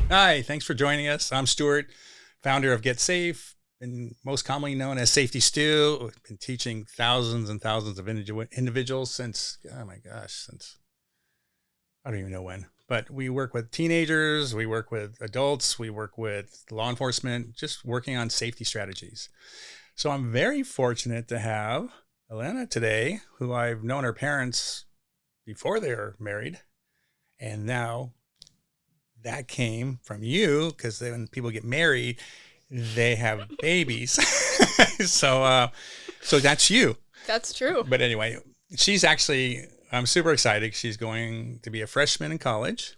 Hi, thanks for joining us. I'm Stuart, founder of getsafe, and most commonly known as Safety Stu. I've been teaching thousands and thousands of individuals since, oh my gosh, since I don't even know when. But we work with teenagers, we work with adults, we work with law enforcement, just working on safety strategies. So I'm very fortunate to have Elena today, who I've known her parents before they were married, and now that came from you because when people get married, they have babies. So that's you. That's true. But anyway, she's actually, I'm super excited. She's going to be a freshman in college.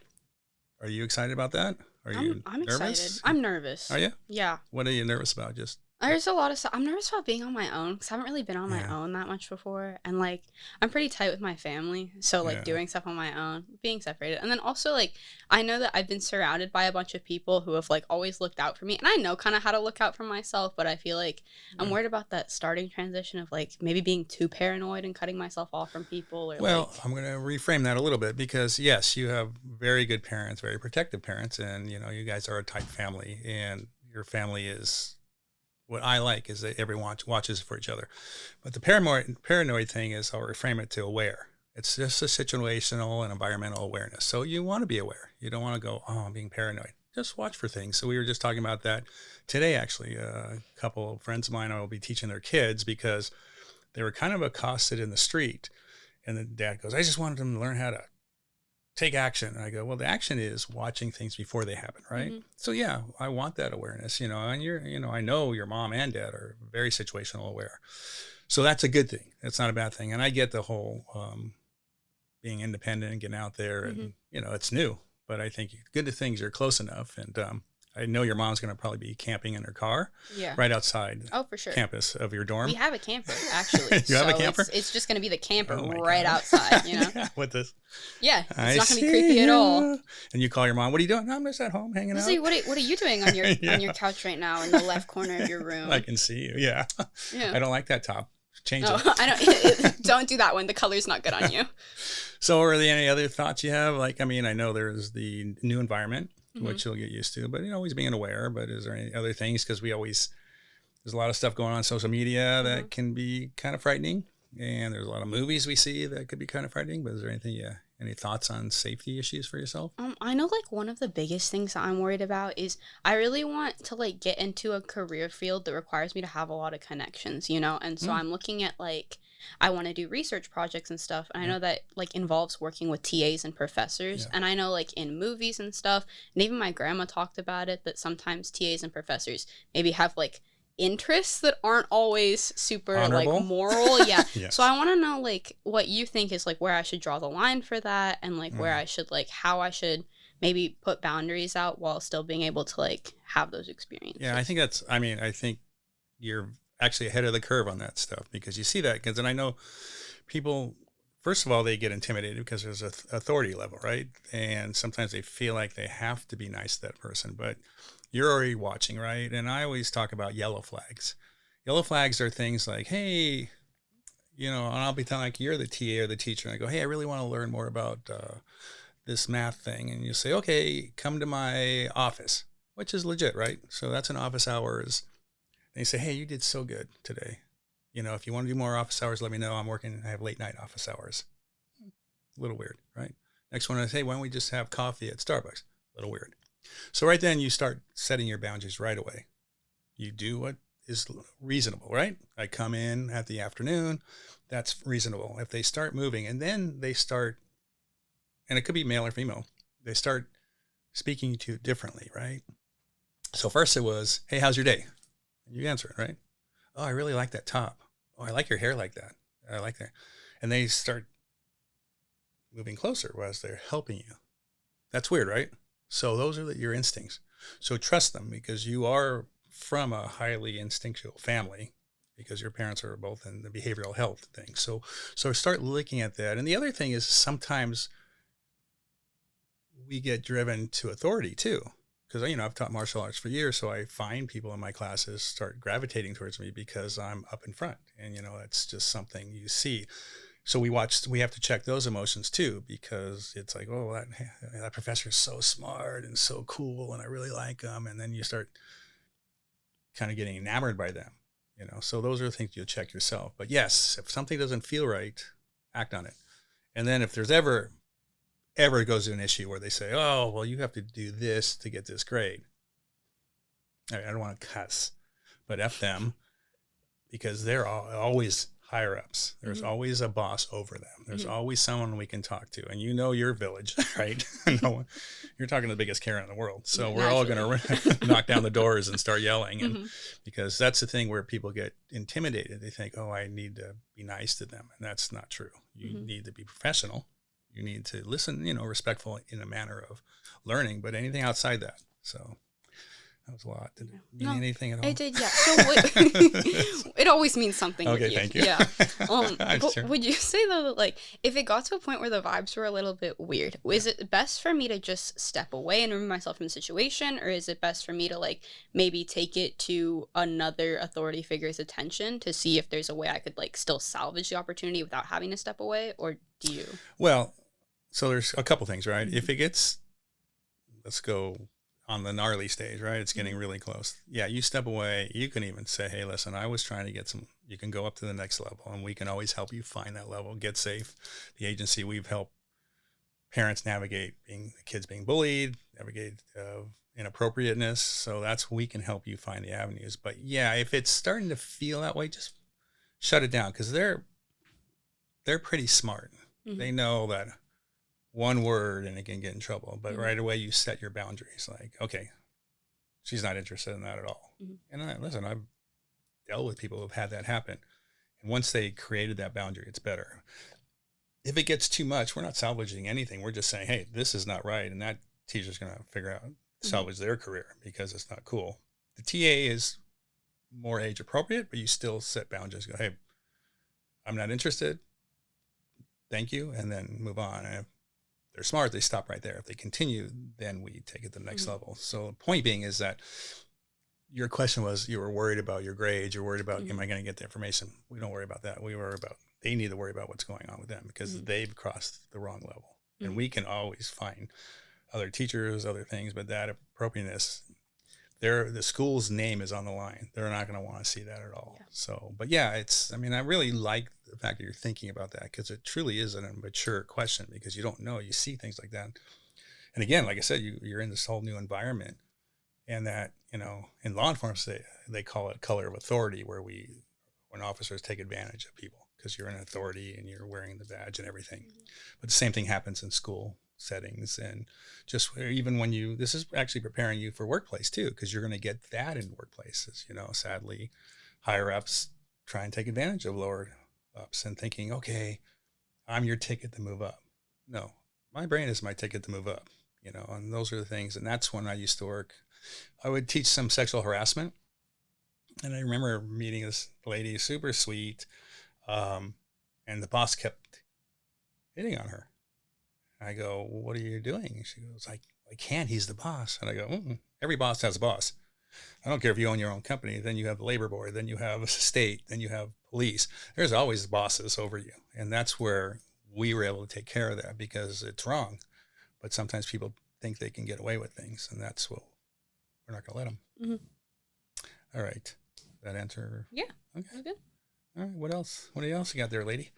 Are you excited about that? Are you I'm excited. nervous? I'm nervous. Are you? Yeah. What are you nervous about? Just There's a lot of stuff. I'm nervous about being on my own because I haven't really been on my yeah, own that much before. And like, I'm pretty tight with my family. So like yeah, doing stuff on my own, being separated. And then also like, I know that I've been surrounded by a bunch of people who have like always looked out for me. And I know kind of how to look out for myself, but I feel like I'm yeah. worried about that starting transition of like maybe being too paranoid and cutting myself off from people or Well, like, I'm going to reframe that a little bit because yes, you have very good parents, very protective parents, and you know you guys are a tight family, and your family is what I like is that everyone watches for each other. But the paranoid thing is I'll reframe it to aware. It's just a situational and environmental awareness. So you want to be aware. You don't want to go, oh, I'm being paranoid. Just watch for things. So we were just talking about that today, actually. A couple of friends of mine I will be teaching their kids because they were kind of accosted in the street. And the dad goes, I just wanted them to learn how to take action. And I go, well, the action is watching things before they happen, right? mm-hmm, So yeah, I want that awareness, and I know your mom and dad are very situational aware. So that's a good thing. It's not a bad thing. And I get the whole being independent and getting out there mm-hmm. and, it's new, but I think good things are close enough. And I know your mom's going to probably be camping in her car Yeah. right outside Oh, for sure. campus of your We dorm. have a camper, actually. You have a So camper? it's just going to be the camper Oh my right God. outside, you know? Yeah, with this. Yeah, it's I not going to be see creepy at all. you. And you call your mom, what are you doing? No, I'm just at home hanging out. Lizzie, what are you doing on your Yeah. on your couch right now in the left corner of your room? I can see you. Yeah. Yeah. I don't like that top. Change No, it. I don't. Don't do that one. The color's not good on you. So are there any other thoughts you have? Like, I mean, I know there's the new environment, Hmm. which you'll get used to, but always being aware. But is there any other things? Because there's a lot of stuff going on social media Hmm. that can be kind of frightening. And there's a lot of movies we see that could be kind of frightening. But is there anything, any thoughts on safety issues for yourself? I know like one of the biggest things that I'm worried about is I really want to like get into a career field that requires me to have a lot of connections, you know? And so Mm, I'm looking at like I want to do research projects and stuff. And I yeah. know that like involves working with TAs and professors. Yeah. And I know like in movies and stuff, and even my grandma talked about it that sometimes TAs and professors maybe have like interests that aren't always super like Honorable. moral. Yeah. So Yes. I want to know like what you think is like where I should draw the line for that and like where Mm. I should like how I should maybe put boundaries out while still being able to like have those experiences. Yeah, I think you're actually ahead of the curve on that stuff because you see that because, and I know people, first of all, they get intimidated because there's a authority level, right? And sometimes they feel like they have to be nice to that person, but you're already watching, right? And I always talk about yellow flags. Yellow flags are things like, hey, and I'll be telling like you're the TA or the teacher, and I go, hey, I really want to learn more about this math thing, and you say, okay, come to my office, which is legit, right? So that's an office hours. And you say, hey, you did so good today. If you want to do more office hours, let me know. I'm working. I have late night office hours. A little weird, right? Next one is, hey, why don't we just have coffee at Starbucks? A little weird. So right then you start setting your boundaries right away. You do what is reasonable, right? I come in at the afternoon. That's reasonable. If they start moving and then they start, and it could be male or female, they start speaking to you differently, right? So first it was, hey, how's your day? And you answer it, right? Oh, I really like that top. Oh, I like your hair like that. I like that. And they start moving closer as they're helping you. That's weird, right? So those are your instincts. So trust them because you are from a highly instinctual family because your parents are both in the behavioral health thing. So start looking at that. And the other thing is sometimes we get driven to authority too. Because, I've taught martial arts for years, so I find people in my classes start gravitating towards me because I'm up in front. And, it's just something you see. So we have to check those emotions too, because it's like, oh, that professor is so smart and so cool, and I really like them. And then you start kind of getting enamored by them, So those are the things you'll check yourself. But yes, if something doesn't feel right, act on it. And then if there's ever goes to an issue where they say, oh, well, you have to do this to get this grade. I don't want to cuss, but F them, because they're always higher ups. There's always a boss over them. There's always someone we can talk to. And your village, right? No, you're talking to the biggest Karen in the world. So we're all going to knock down the doors and start yelling. And because that's the thing where people get intimidated. They think, oh, I need to be nice to them. And that's not true. You need to be professional. You need to listen, respectful in a manner of learning, but anything outside that. So that was a lot. Did it mean anything at all? It did, yeah. So it always means something. Okay, with you. thank you. Yeah. But sure. would you say though that like if it got to a point where the vibes were a little bit weird, is it best for me to just step away and remove myself from the situation, or is it best for me to like maybe take it to another authority figure's attention to see if there's a way I could like still salvage the opportunity without having to step away, or do you? Well, so there's a couple things, right? If it gets, let's go on the gnarly stage, right? It's getting really close. Yeah, you step away. You can even say, hey, listen, I was trying to get you can go up to the next level, and we can always help you find that level. Getsafe, the agency, we've helped parents navigate kids being bullied, navigate inappropriateness. So we can help you find the avenues. But yeah, if it's starting to feel that way, just shut it down, because they're pretty smart. They know that one word and it can get in trouble, but right away you set your boundaries. Like, okay, she's not interested in that at all. And listen, I've dealt with people who've had that happen. And once they created that boundary, it's better. If it gets too much, we're not salvaging anything. We're just saying, hey, this is not right. And that teacher's going to figure out, salvage their career, because it's not cool. The TA is more age appropriate, but you still set boundaries. Go, hey, I'm not interested. Thank you. And then move on. And if they're smart, they stop right there. If they continue, then we take it to the next level. So the point being is that your question was, you were worried about your grades. You're worried about, am I going to get the information? We don't worry about that. We worry about, they need to worry about what's going on with them, because they've crossed the wrong level. And we can always find other teachers, other things, but that appropriateness, the school's name is on the line. They're not going to want to see that at all. Yeah. So, but yeah, I really like the fact that you're thinking about that, because it truly is a mature question, because you don't know, you see things like that. And again, like I said, you're in this whole new environment, and that, in law enforcement, they call it color of authority, when officers take advantage of people because you're an authority and you're wearing the badge and everything. But the same thing happens in school settings, and just even when this is actually preparing you for workplace too, because you're going to get that in workplaces. Sadly, higher ups try and take advantage of lower ups and thinking, okay, I'm your ticket to move up. No, my brain is my ticket to move up, and those are the things. And that's when I used to work. I would teach some sexual harassment, and I remember meeting this lady, super sweet, and the boss kept hitting on her. I go, well, what are you doing? She goes, I can't. He's the boss. And I go, every boss has a boss. I don't care if you own your own company. Then you have the labor board. Then you have a state. Then you have police. There's always bosses over you. And that's where we were able to take care of that, because it's wrong. But sometimes people think they can get away with things. And that's what we're not going to let them. All right. That answer? Yeah. Okay. That's good. All right. What else? What else you got there, lady?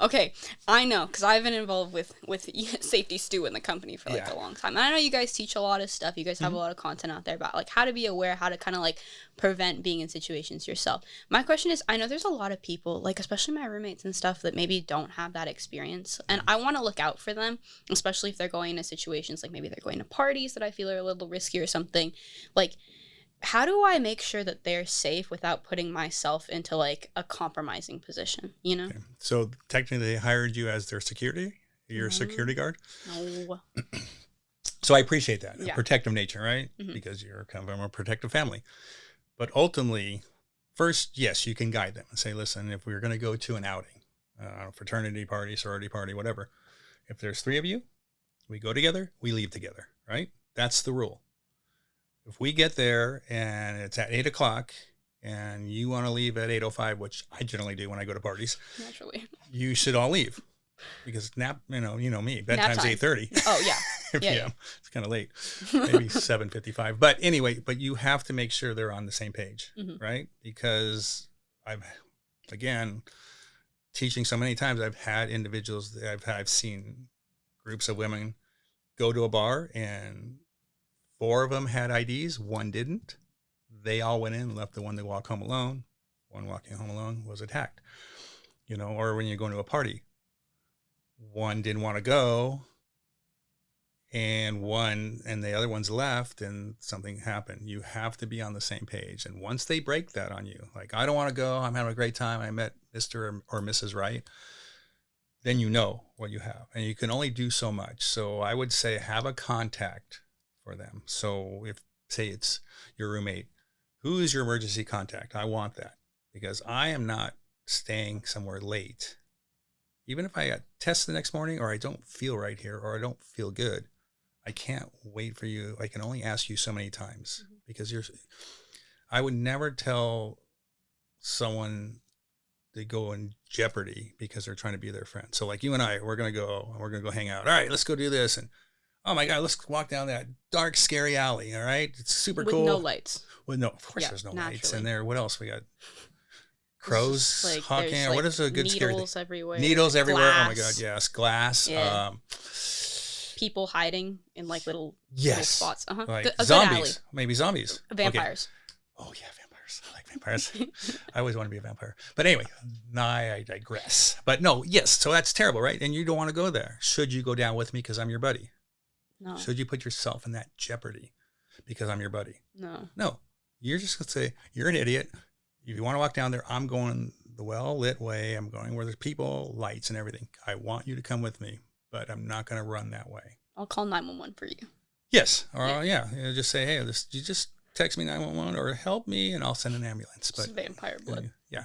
Okay, I know, because I've been involved with Safety Stu in the company for a long time. And I know you guys teach a lot of stuff. You guys have a lot of content out there about like how to be aware, how to kind of like prevent being in situations yourself. My question is, I know there's a lot of people, like especially my roommates and stuff, that maybe don't have that experience, and I want to look out for them, especially if they're going into situations like maybe they're going to parties that I feel are a little risky or something. Like, how do I make sure that they're safe without putting myself into like a compromising position, Okay. So technically they hired you as their security, your security guard? No. So I appreciate that. Yeah. A protective nature, right? Because you're kind of a protective family. But ultimately, first, yes, you can guide them and say, listen, if we're going to go to an outing, fraternity party, sorority party, whatever, if there's 3 of you, we go together, we leave together, right? That's the rule. If we get there and it's at 8:00 and you want to leave at 8:05, which I generally do when I go to parties, Naturally. you should all leave because nap, you know me, bedtime's time. 8:30. Oh, yeah. p.m. Yeah. It's kind of late, maybe 7:55. But anyway, but you have to make sure they're on the same page, right? Because again, teaching so many times, I've had individuals that I've seen groups of women go to a bar and 4 of them had IDs, 1 didn't. They all went in and left the one that walked home alone. One walking home alone was attacked, or when you're going to a party, 1 didn't want to go and the other one's left and something happened. You have to be on the same page. And once they break that on you, like, I don't want to go, I'm having a great time, I met Mr. or Mrs. Right, then you know what you have. And you can only do so much. So I would say have a contact for them. So if, say, it's your roommate, who is your emergency contact? I want that because I am not staying somewhere late. Even if I got tests the next morning or I don't feel right here or I don't feel good, I can't wait for you. I can only ask you so many times because I would never tell someone to go in jeopardy because they're trying to be their friend. So like you and I, we're going to go hang out. All right, let's go do this. And oh my God, let's walk down that dark, scary alley. All right. It's super cool. With no lights. Well, no, of course there's no naturally. Lights in there. What else we got? Crows, like, hawking. What is a good scary thing? Needles everywhere. Needles everywhere. Glass. Oh my God, yes, glass. Yeah. People hiding in like little spots. Like a zombies. Maybe zombies. Vampires. Okay. Oh yeah, vampires. I like vampires. I always want to be a vampire. But anyway, I digress. But no, yes. So that's terrible, right? And you don't want to go there. Should you go down with me because I'm your buddy? No. Should you put yourself in that jeopardy because I'm your buddy? No. No. You're just going to say, you're an idiot. If you want to walk down there, I'm going the well-lit way. I'm going where there's people, lights, and everything. I want you to come with me, but I'm not going to run that way. I'll call 911 for you. Yes. Or just say, hey, you just text me 911 or help me, and I'll send an ambulance. But vampire blood. Yeah.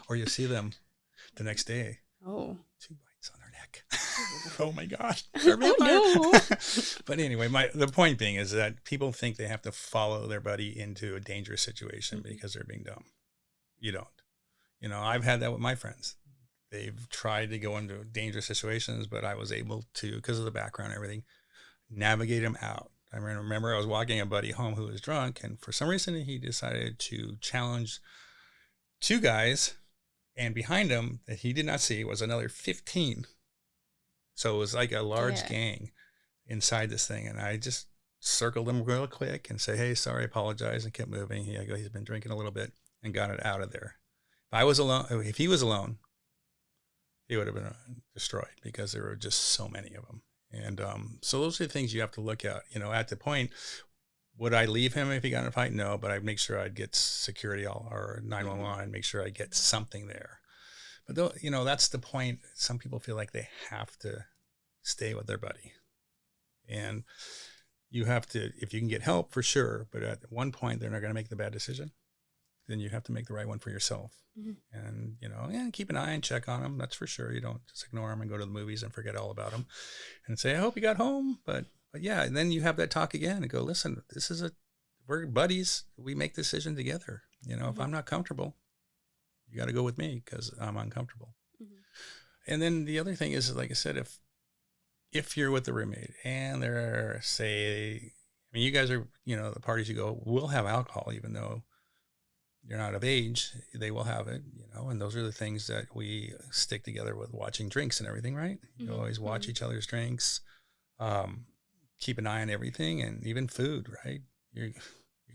Or you see them the next day. Oh. 2 bites on their neck. Oh my God. They're vampire. But anyway, the point being is that people think they have to follow their buddy into a dangerous situation because they're being dumb. You don't. I've had that with my friends. They've tried to go into dangerous situations, but I was able to, because of the background and everything, navigate them out. I remember I was walking a buddy home who was drunk, and for some reason he decided to challenge 2 guys, and behind him that he did not see was another 15. So it was like a large gang inside this thing. And I just circled him real quick and say, hey, sorry, apologize, and kept moving. He's been drinking a little bit, and got it out of there. If he was alone, he would have been destroyed because there were just so many of them. And so those are the things you have to look at. At the point, would I leave him if he got in a fight? No, but I'd make sure I'd get security or 911 and make sure I get something there. But that's the point. Some people feel like they have to stay with their buddy. And you have to, if you can get help, for sure. But at one point, they're not going to make the bad decision. Then you have to make the right one for yourself. And, keep an eye and check on them. That's for sure. You don't just ignore them and go to the movies and forget all about them and say, I hope you got home. But yeah, and then you have that talk again and go, listen, we're buddies. We make decisions together. If I'm not comfortable, you got to go with me because I'm uncomfortable. And then the other thing is, like I said, if you're with the roommate and they're, you guys are, the parties you go, will have alcohol, even though you're not of age, they will have it, and those are the things that we stick together with, watching drinks and everything, right? You always watch each other's drinks, keep an eye on everything, and even food, right? You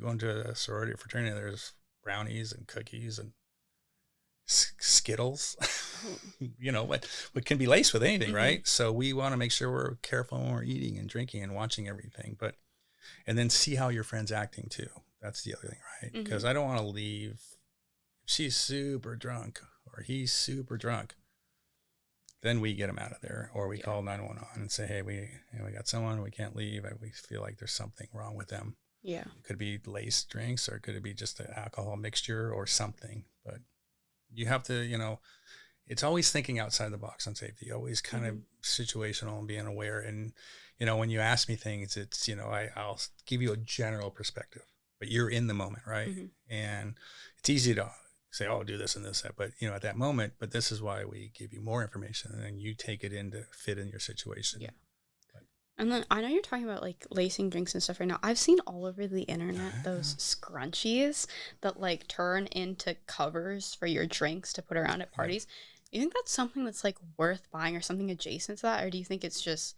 go into a sorority or fraternity, there's brownies and cookies and Skittles, what can be laced with anything, right? So we want to make sure we're careful when we're eating and drinking and watching everything, and then see how your friend's acting too. That's the other thing, right? Because I don't want to leave. If she's super drunk or he's super drunk, then we get him out of there, or we call 911 and say, hey, we got someone, we can't leave. We feel like there's something wrong with them. Yeah. It could be laced drinks, or could it be just an alcohol mixture or something? But you have to, it's always thinking outside the box on safety, always kind of situational and being aware. And, when you ask me things, it's, I'll give you a general perspective, but you're in the moment, right? And it's easy to say, oh, do this and this, that. But, at that moment, but this is why we give you more information and then you take it in to fit in your situation. Yeah. And then I know you're talking about like lacing drinks and stuff right now. I've seen all over the internet those scrunchies that like turn into covers for your drinks to put around at parties. You think that's something that's like worth buying or something adjacent to that? Or do you think it's just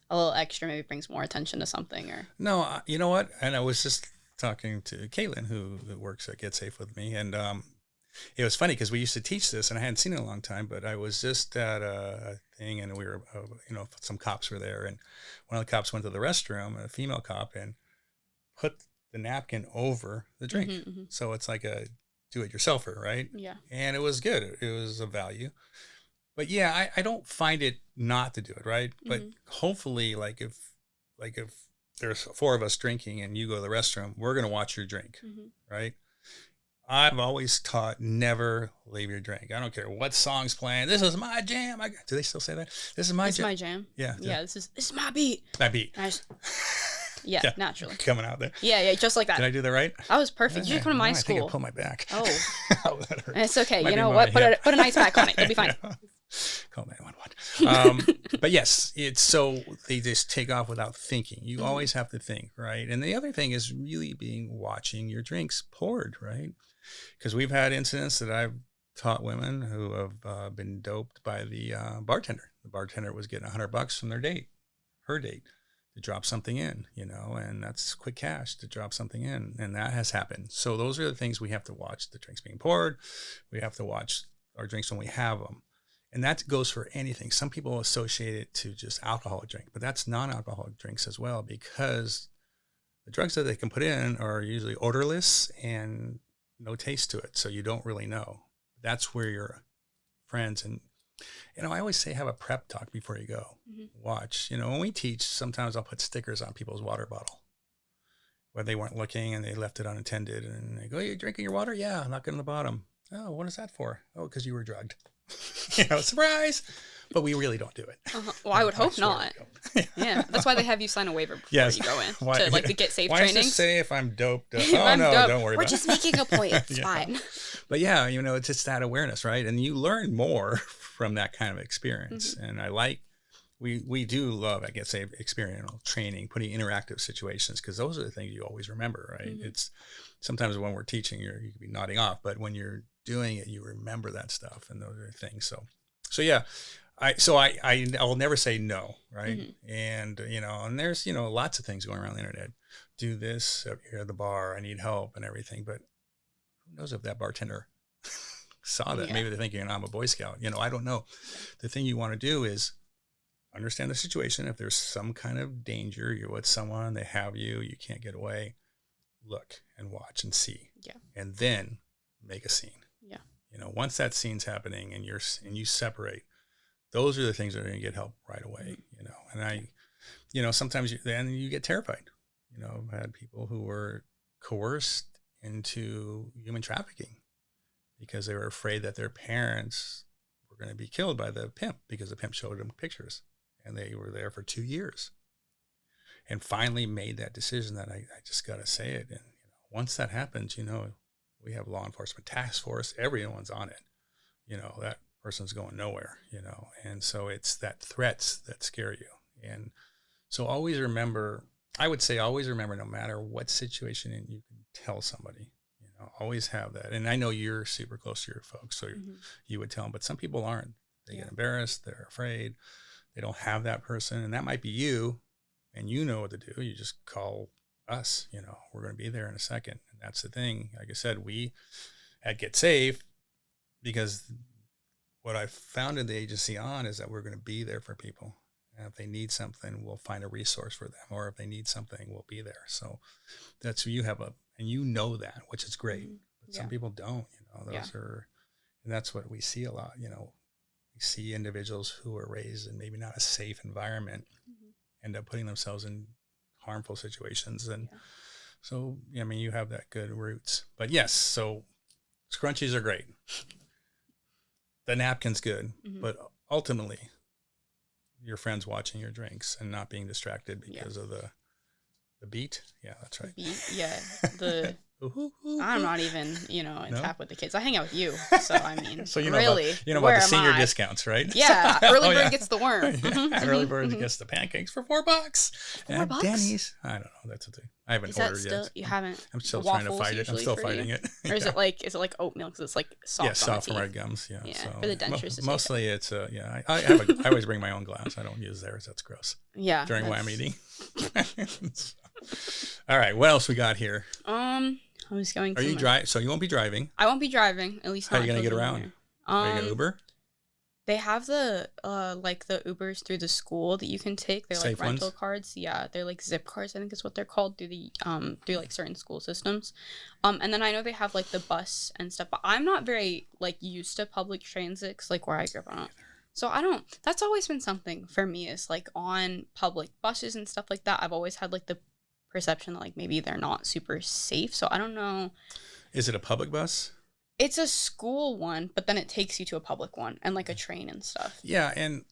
a little extra, maybe brings more attention to something? Or No, you know what? And I was just talking to Caitlin, who works at GetSafe with me. And it was funny because we used to teach this and I hadn't seen it in a long time, but I was just at a thing and we were, some cops were there. And one of the cops went to the restroom, a female cop, and put the napkin over the drink. So it's like a do-it-yourselfer, right? Yeah. And it was good. It was of value. But yeah, I don't find it not to do it, right? But hopefully, like if there's 4 of us drinking and you go to the restroom, we're going to watch your drink, right? I've always taught never leave your drink. I don't care what song's playing. This is my jam. Do they still say that? This is my jam. My jam. Yeah. Yeah. This is my beat. My beat. Yeah, naturally. Coming out there. Yeah, just like that. Did I do that right? That was perfect. You should come to my school. I think I pulled my back. Oh. That hurt. It's okay. Might you be know my what? hip. Put an ice pack on it. You'll be fine. Call 911. But yes, it's so they just take off without thinking. You always have to think, right? And the other thing is really watching your drinks poured, right? Because we've had incidents that I've taught women who have been doped by the bartender. The bartender was getting $100 from her date, to drop something in, and that's quick cash to drop something in. And that has happened. So those are the things we have to watch: the drinks being poured. We have to watch our drinks when we have them. And that goes for anything. Some people associate it to just alcoholic drink, but that's non-alcoholic drinks as well, because the drugs that they can put in are usually odorless and no taste to it. So you don't really know. That's where your friends and, I always say, have a prep talk before you go. Watch, when we teach, sometimes I'll put stickers on people's water bottle where they weren't looking and they left it unattended. And they go, "You drinking your water?" "Yeah, I'm not getting the bottom." "Oh, what is that for?" "Oh, because you were drugged." Surprise. But we really don't do it. Well, I would hope not. Yeah, that's why they have you sign a waiver before you go in to like the GetSafe training. Why does it say if I'm doped? Oh, I'm no, doped. Don't worry about it. We're just making a point. It's fine. But yeah, it's just that awareness, right? And you learn more from that kind of experience. And we do love at GetSafe experiential training, putting interactive situations, because those are the things you always remember, right? It's sometimes when we're teaching, you can be nodding off, but when you're doing it, you remember that stuff, and those are things. So yeah. I will never say no, right? And, and there's, lots of things going around the internet. Do this up here at the bar. I need help and everything. But who knows if that bartender saw that? Maybe they're thinking I'm a Boy Scout. I don't know. The thing you want to do is understand the situation. If there's some kind of danger, you're with someone, they have you can't get away, look and watch and see. Yeah. And then make a scene. Yeah. Once that scene's happening and you separate, those are the things that are going to get help right away, and sometimes then you get terrified. I've had people who were coerced into human trafficking because they were afraid that their parents were going to be killed by the pimp, because the pimp showed them pictures, and they were there for 2 years and finally made that decision that I just got to say it. And once that happens, we have law enforcement task force, everyone's on it, that person's going nowhere, and so it's that threats that scare you. And so always remember, no matter what situation, and you can tell somebody, always have that. And I know you're super close to your folks, so you would tell them, but some people aren't. They get embarrassed, they're afraid, they don't have that person, and that might be you, and you know what to do. You just call us, we're going to be there in a second. And that's the thing. Like I said, we at GetSafe, because what I founded the agency on is that we're going to be there for people. And if they need something, we'll find a resource for them. Or if they need something, we'll be there. So that's who you have and that, which is great. But some people don't, and that's what we see a lot. We see individuals who are raised in maybe not a safe environment, end up putting themselves in harmful situations. And so, you have that good roots. But yes, so scrunchies are great. The napkin's good, but ultimately, your friends watching your drinks and not being distracted because of the The beat? Yeah, that's right. Yeah, the I'm not even, in No? tap with the kids. I hang out with you, so I mean, So really, about where the am senior I? discounts, right? Yeah, early Oh, bird yeah. gets the worm. Yeah. Early bird gets the pancakes for $4. At $4? Denny's. I don't know. That's a thing. I haven't Is that ordered still yet. you haven't? I'm still trying to Waffles fight it. I'm usually still for fighting you, it. or is Yeah. is it like oatmeal because it's like soft? Yeah, on soft the from our teeth? gums. Yeah. Yeah, So for the dentures to mostly it's I always bring my own glass. I don't use theirs. That's gross. Yeah, During when I'm eating. All right. What else we got here? I was going. Are you driving? So you won't be driving. I won't be driving. At least How are not you gonna until get around? junior. Are you gonna Uber? They have the like the Ubers through the school that you can take. They're Safe like rental ones? cards. Yeah, they're like zip cards, I think is what they're called, through the through like certain school systems. And then I know they have like the bus and stuff, but I'm not very like used to public transit 'cause, like where I grew up. I don't. So I don't. That's always been something for me, is like on public buses and stuff like that. I've always had like the perception that like maybe they're not super safe. So I don't know. Is it a public bus? It's a school one, but then it takes you to a public one and like a train and stuff. Yeah, and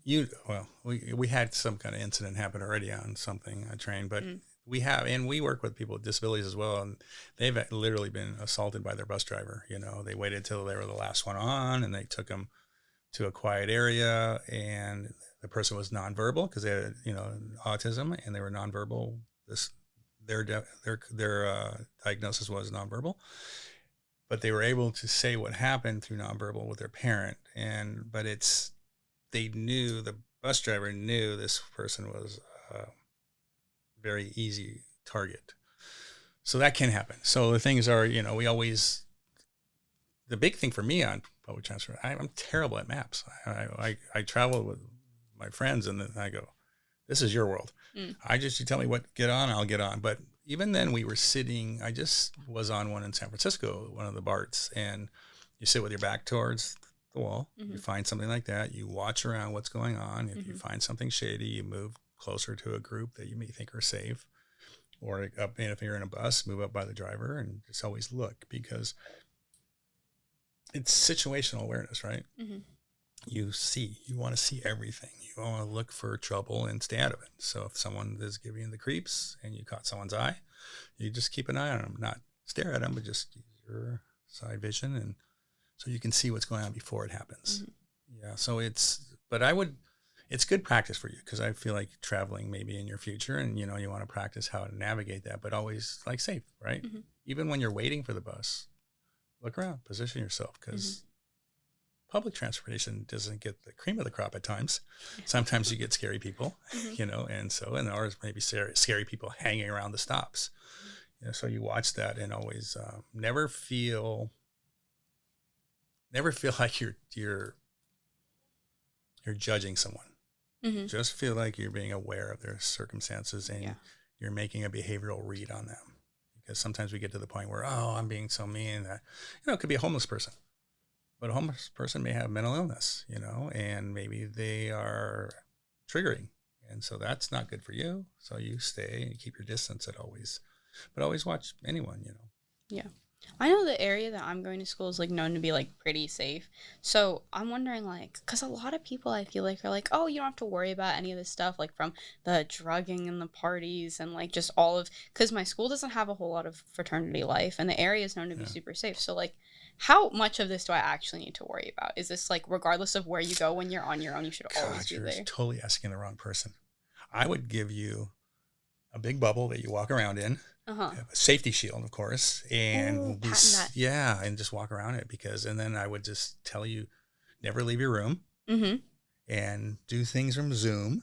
we had some kind of incident happen already on a train, but we work with people with disabilities as well, and they've literally been assaulted by their bus driver. They waited till they were the last one on, and they took them to a quiet area, and the person was nonverbal because they had autism, and they were nonverbal. Their diagnosis was nonverbal, but they were able to say what happened through nonverbal with their parent, the bus driver knew this person was a very easy target. So that can happen. So the things are, the big thing for me on public transport, I'm terrible at maps. I travel with my friends, and then I go, this is your world. You tell me what get on, I'll get on. But even then we were sitting, I just was on one in San Francisco, one of the BARTs, and you sit with your back towards the wall. You find something like that. You watch around what's going on. If you find something shady, you move closer to a group that you may think are safe, or up. And if you're in a bus, move up by the driver and just always look, because it's situational awareness, right? You want to see everything. You want to look for trouble and stay out of it. So if someone is giving you the creeps and you caught someone's eye, you just keep an eye on them, not stare at them, but just use your side vision, and so you can see what's going on before it happens. Yeah. So it's good practice for you, because I feel like traveling maybe in your future, and you want to practice how to navigate that, but always like safe, right? Even when you're waiting for the bus, look around, position yourself, because public transportation doesn't get the cream of the crop at times. Sometimes you get scary people, and ours maybe scary people hanging around the stops. So you watch that, and always never feel like you're judging someone. Just feel like you're being aware of their circumstances, and you're making a behavioral read on them. Because sometimes we get to the point where, I'm being so mean that, it could be a homeless person. But a homeless person may have mental illness, and maybe they are triggering. And so that's not good for you. So you stay and you keep your distance but always watch anyone, Yeah. I know the area that I'm going to school is like known to be like pretty safe. So I'm wondering, like, because a lot of people I feel like are like, oh, you don't have to worry about any of this stuff, like from the drugging and the parties and like just because my school doesn't have a whole lot of fraternity life, and the area is known to be super safe. So like, how much of this do I actually need to worry about? Is this like, regardless of where you go when you're on your own, you should always be there? You're totally asking the wrong person. I would give you a big bubble that you walk around in. A safety shield, of course, and and just walk around it, and then I would just tell you, never leave your room, and do things from Zoom.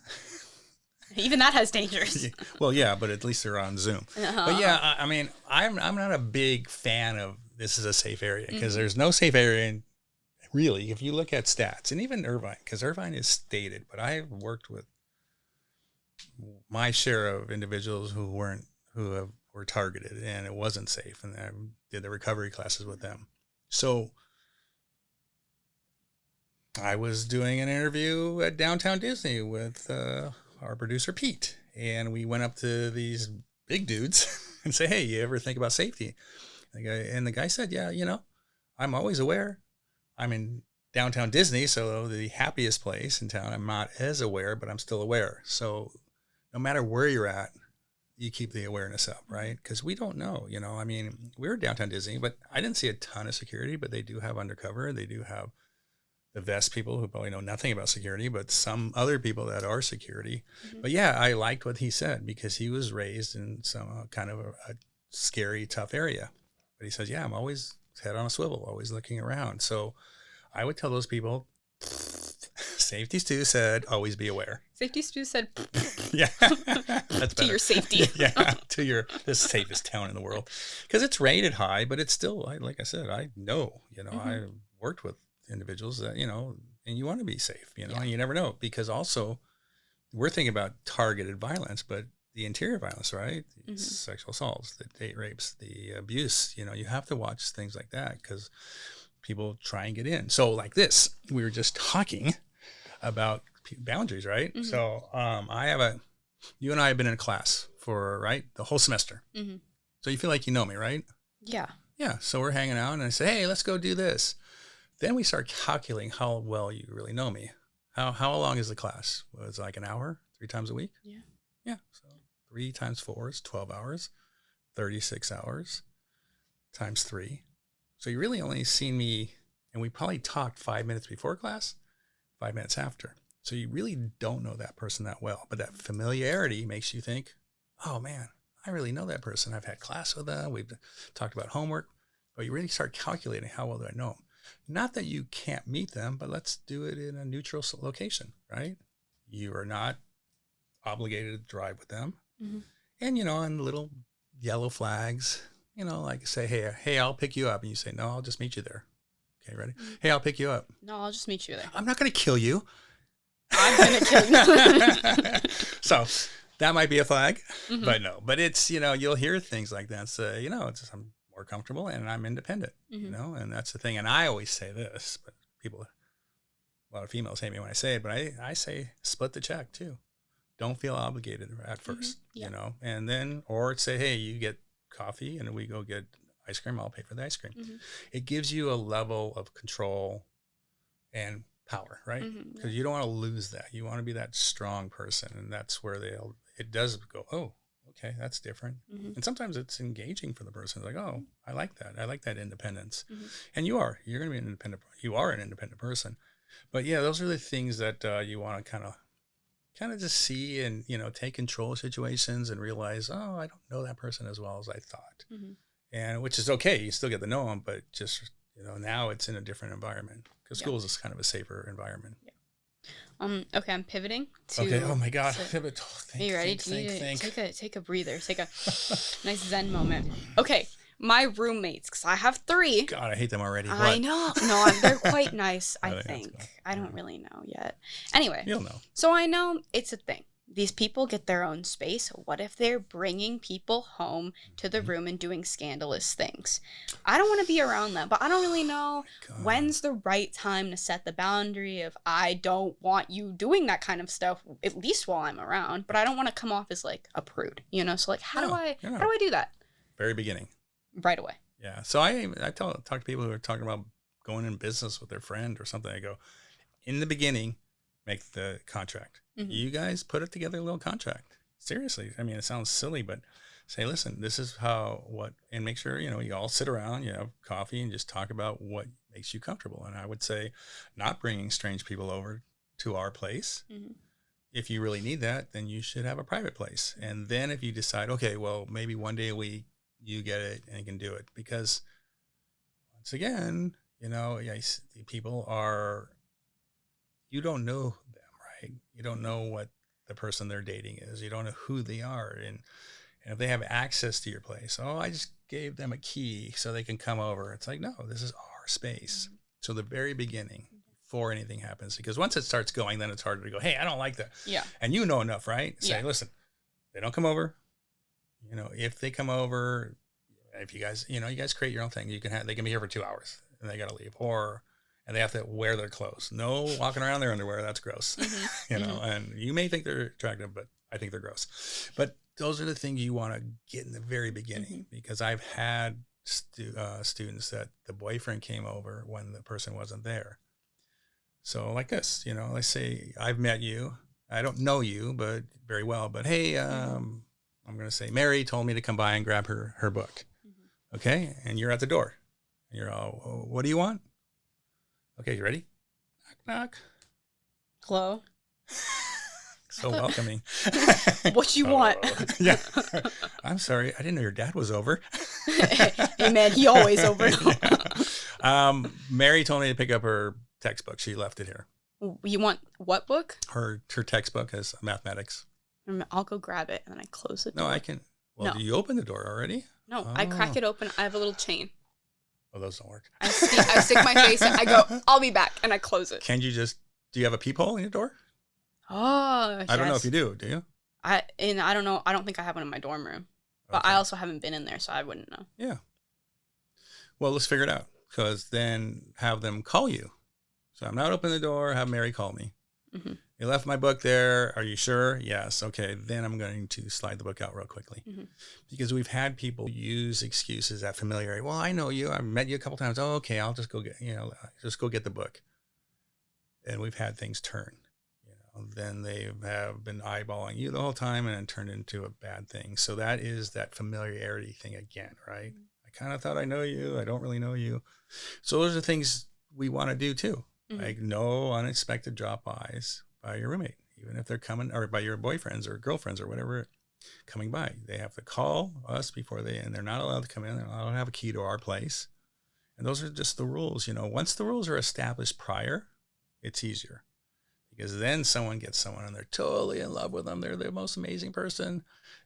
Even that has dangers. Well, yeah, but at least they're on Zoom. But yeah, I mean, I'm not a big fan of this is a safe area, because there's no safe area really. If you look at stats, and even Irvine, because Irvine is stated, but I've worked with my share of individuals who were targeted, and it wasn't safe, and I did the recovery classes with them. So I was doing an interview at Downtown Disney with our producer Pete, and we went up to these big dudes and say, hey, you ever think about safety? And the guy said, yeah, I'm always aware. I'm in Downtown Disney, so the happiest place in town. I'm not as aware, but I'm still aware. So no matter where you're at, you keep the awareness up, right? Because we don't know, I mean, we were downtown Disney, but I didn't see a ton of security, but they do have undercover. They do have the vest people who probably know nothing about security, but some other people that are security. Mm-hmm. But yeah, I liked what he said because he was raised in some kind of a scary, tough area. But he says, yeah, I'm always head on a swivel, always looking around. So I would tell those people, Safety Stu said, always be aware. Safety Stu said, yeah, that's to your safety. yeah, to the safest town in the world, because it's rated high, but it's still, like I said, I know, I worked with individuals that, and you want to be safe, and you never know, because also we're thinking about targeted violence, but the interior violence, right? The sexual assaults, the date rapes, the abuse, you have to watch things like that because people try and get in. So like this, we were just talking about boundaries, right? So you and I have been in a class for, the whole semester. So you feel like you know me, right? Yeah. Yeah. So we're hanging out and I say, hey, let's go do this. Then we start calculating how well you really know me. How long is the class? Was it like an hour, 3 times a week? Yeah. Yeah. So 3 times 4 is 12 hours, 36 hours times 3. So you really only seen me, and we probably talked 5 minutes before class, 5 minutes after. So you really don't know that person that well. But that familiarity makes you think, oh man, I really know that person. I've had class with them. We've talked about homework. But you really start calculating how well do I know them. Not that you can't meet them, but let's do it in a neutral location, right? You are not obligated to drive with them. And, on little yellow flags, like say, hey, I'll pick you up. And you say, no, I'll just meet you there. Okay, ready? Hey, I'll pick you up. No, I'll just meet you there. I'm not going to kill you. I'm going to kill you. So that might be a flag, but no. But it's, you'll hear things like that. So, I'm more comfortable and I'm independent, and that's the thing. And I always say this, but a lot of females hate me when I say it, but I say split the check too. Don't feel obligated at first, and then, or say, hey, you get coffee and we go get ice cream. I'll pay for the ice cream. It gives you a level of control and power, right? Because you don't want to lose that. You want to be that strong person. And that's where it does go, oh, okay, that's different. And sometimes it's engaging for the person. It's like, oh, I like that. I like that independence. And you're going to be you are an independent person. But yeah, those are the things that you want to kind of just see and, take control of situations and realize, oh, I don't know that person as well as I thought. And which is okay. You still get to know them, but just, now it's in a different environment because school is kind of a safer environment. Okay, I'm pivoting to. Okay. Oh my God. Pivot. Are you ready? Take a breather. Take a nice Zen moment. Okay. My roommates, because I have 3. God, I hate them already. I know. No, they're quite nice, I think. I don't really know yet. Anyway. You'll know. So I know it's a thing. These people get their own space. What if they're bringing people home to the room and doing scandalous things? I don't want to be around them, but I don't really know when's the right time to set the boundary of I don't want you doing that kind of stuff, at least while I'm around, but I don't want to come off as like a prude, So like, how do I do that? Very beginning. Right away. Yeah. So I talk to people who are talking about going in business with their friend or something. I go, in the beginning, make the contract. You guys put it together, a little contract. Seriously. I mean, it sounds silly, but say, listen, this is and make sure, you all sit around, you have coffee and just talk about what makes you comfortable. And I would say not bringing strange people over to our place. If you really need that, then you should have a private place. And then if you decide, okay, well, maybe one day a week, you get it and you can do it, because once again, people you don't know them, right? You don't know what the person they're dating is. You don't know who they are. And if they have access to your place, oh, I just gave them a key so they can come over. It's like, no, this is our space. So the very beginning, before anything happens, because once it starts going, then it's harder to go, hey, I don't like that. Yeah. And you know enough, right? Say, listen, they don't come over. If they come over, if you guys, you guys create your own thing, they can be here for 2 hours and they got to leave, and they have to wear their clothes. No walking around their underwear. That's gross. And you may think they're attractive, but I think they're gross. But those are the things you want to get in the very beginning, because I've had students that the boyfriend came over when the person wasn't there. So like this, let's say I've met you. I don't know you, but very well. But hey, I'm going to say Mary told me to come by and grab her book. Mm-hmm. Okay, and you're at the door. You're all, oh, what do you want? Okay, you ready? Knock, knock. Hello. So welcoming. What you want? Yeah. I'm sorry. I didn't know your dad was over. Hey, man, he always over. Yeah. Mary told me to pick up her textbook. She left it here. You want what book? Her textbook is mathematics. I'll go grab it and then I close it. No, I can. Well, do you open the door already? No, I crack it open. I have a little chain. Oh, those don't work. I stick my face in. I go, I'll be back, and I close it. Can you do you have a peephole in your door? Oh, I don't know if you do. Do you? I don't know. I don't think I have one in my dorm room. But okay. I also haven't been in there, so I wouldn't know. Yeah. Well, let's figure it out. Because then have them call you. So I'm not opening the door. Have Mary call me. Mm-hmm. You left my book there. Are you sure? Yes. Okay. Then I'm going to slide the book out real quickly. Mm-hmm. Because we've had people use excuses at familiarity. Well, I know you. I've met you a couple times. Oh, okay. I'll just go get the book. And we've had things turn. Then they have been eyeballing you the whole time and it turned into a bad thing. So that is that familiarity thing again, right? Mm-hmm. I kind of thought I know you. I don't really know you. So those are things we want to do too. Mm-hmm. Like no unexpected drop-bys by your roommate, even if they're coming, or by your boyfriends or girlfriends or whatever coming by. They have to call us and they're not allowed to come in. They're not allowed to have a key to our place. And those are just the rules. Once the rules are established prior, it's easier. Because then someone gets someone and they're totally in love with them. They're the most amazing person.